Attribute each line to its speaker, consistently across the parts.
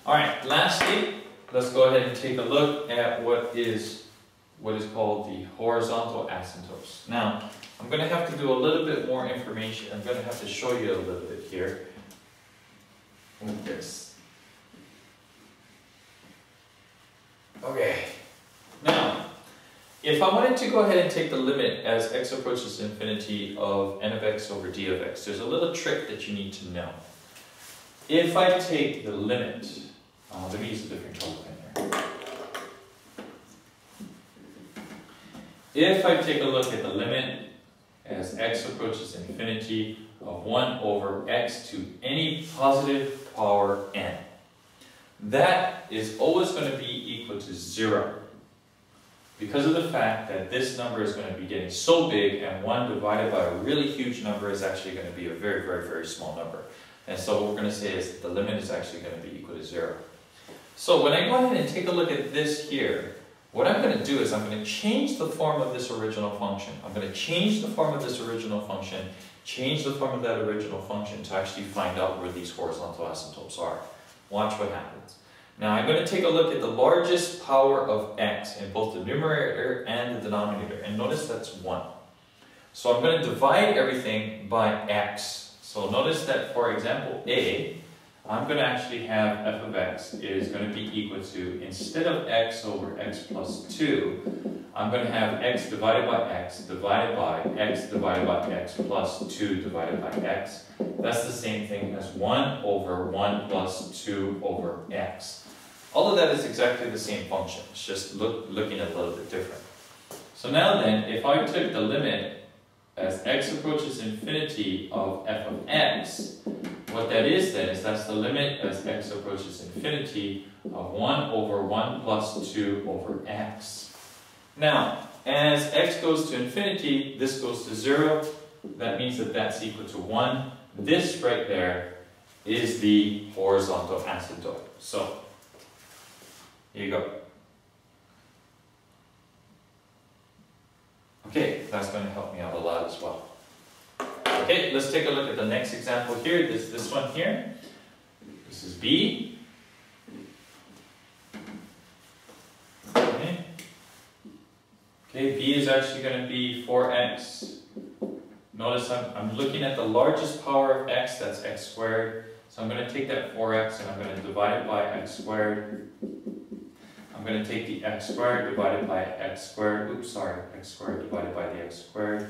Speaker 1: Alright, lastly, let's go ahead and take a look at what is called the horizontal asymptotes. Now, I'm going to have to do a little bit more information. I'm going to have to show you a little bit here with this. Okay, now, if I wanted to go ahead and take the limit as x approaches infinity of n of x over d of x, there's a little trick that you need to know. If I take the limit, let me use a different color pen here. If I take a look at the limit as x approaches infinity of 1 over x to any positive power n, that is always going to be equal to 0. Because of the fact that this number is going to be getting so big, and 1 divided by a really huge number is actually going to be a very, very, very small number. And so what we're going to say is that the limit is actually going to be equal to 0. So when I go ahead and take a look at this here, what I'm going to do is I'm going to change the form of this original function. I'm going to change the form of this original function, change the form of that original function to actually find out where these horizontal asymptotes are. Watch what happens. Now I'm going to take a look at the largest power of x in both the numerator and the denominator, and notice that's 1. So I'm going to divide everything by x. So notice that, for example, a, I'm going to actually have f of x is going to be equal to, instead of x over x plus 2, I'm going to have x divided by x divided by x divided by x plus 2 divided by x. That's the same thing as 1 over 1 plus 2 over x. All of that is exactly the same function. It's just looking a little bit different. So now then, if I took the limit as x approaches infinity of f of x, what that is then is that's the limit as x approaches infinity of 1 over 1 plus 2 over x. Now, as x goes to infinity, this goes to 0. That means that that's equal to 1. This right there is the horizontal asymptote. So, here you go. Okay, that's going to help me out a lot as well. Okay, let's take a look at the next example here. This one here. This is b. Okay, b is actually going to be 4x. Notice I'm looking at the largest power of x, that's x squared. So I'm going to take that 4x and I'm going to divide it by x squared. I'm going to take the x squared divided by x squared. Oops, sorry, x squared divided by the x squared.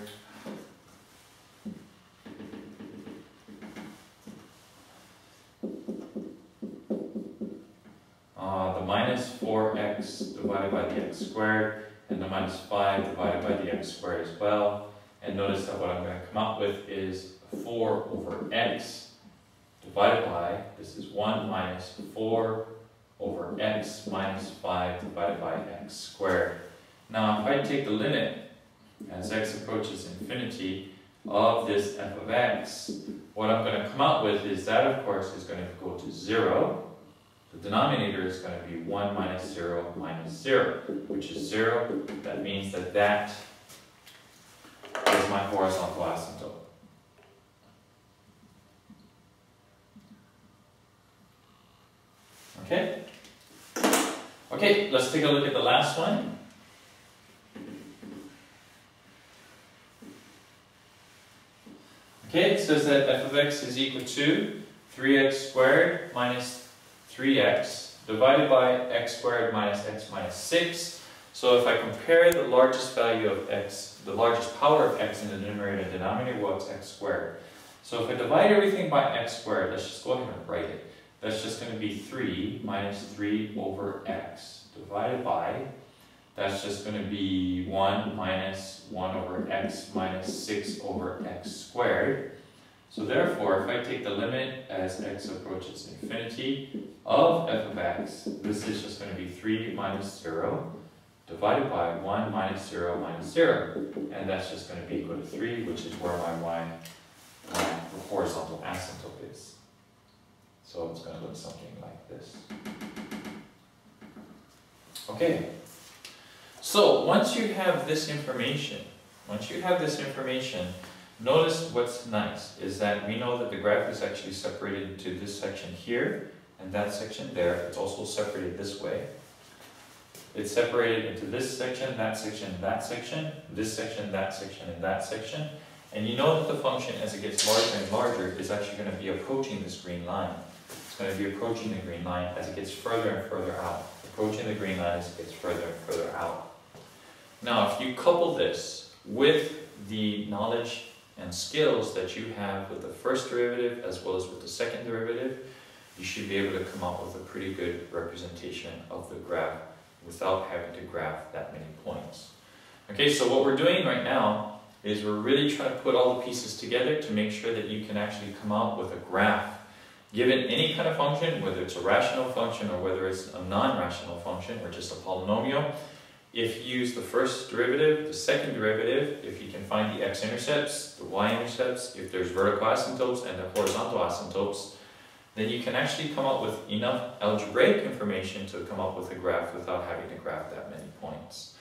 Speaker 1: The minus 4x divided by the x squared, and the minus 5 divided by the x squared as well. And notice that what I'm going to come up with is 4 over x divided by, this is 1 minus 4 over x minus 5 divided by x squared. Now if I take the limit as x approaches infinity of this f of x, what I'm going to come out with is that, of course, is going to go to 0. The denominator is going to be 1 minus 0 minus 0, which is 0. That means that that is my horizontal asymptote. Okay? Okay, let's take a look at the last one. Okay, it says that f of x is equal to 3x squared minus 3x divided by x squared minus x minus 6. So if I compare the largest value of x, the largest power of x in the numerator and denominator, well, it's x squared. So if I divide everything by x squared, let's just go ahead and write it. That's just going to be 3 minus 3 over x divided by, that's just going to be 1 minus 1 over x minus 6 over x squared. So therefore, if I take the limit as x approaches infinity of f of x, this is just going to be 3 minus 0 divided by 1 minus 0 minus 0. And that's just going to be equal to 3, which is where my horizontal asymptote is. So it's going to look something like this. Okay. So once you have this information, notice what's nice is that we know that the graph is actually separated into this section here and that section there. It's also separated this way. It's separated into this section, that section, that section, this section, that section, and that section. And you know that the function, as it gets larger and larger, is actually going to be approaching this green line. It's going to be approaching the green line as it gets further and further out. Approaching the green line as it gets further and further out. Now, if you couple this with the knowledge and skills that you have with the first derivative as well as with the second derivative, you should be able to come up with a pretty good representation of the graph without having to graph that many points. Okay, so what we're doing right now is we're really trying to put all the pieces together to make sure that you can actually come out with a graph. Given any kind of function, whether it's a rational function or whether it's a non-rational function or just a polynomial, if you use the first derivative, the second derivative, if you can find the x-intercepts, the y-intercepts, if there's vertical asymptotes and the horizontal asymptotes, then you can actually come up with enough algebraic information to come up with a graph without having to graph that many points.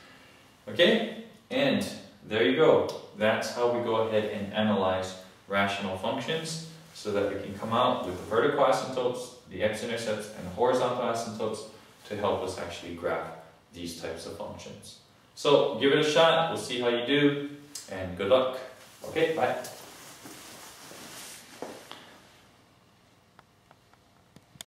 Speaker 1: Okay, and there you go. That's how we go ahead and analyze rational functions so that we can come out with the vertical asymptotes, the x-intercepts, and the horizontal asymptotes to help us actually graph these types of functions. So give it a shot, we'll see how you do, and good luck. Okay, bye.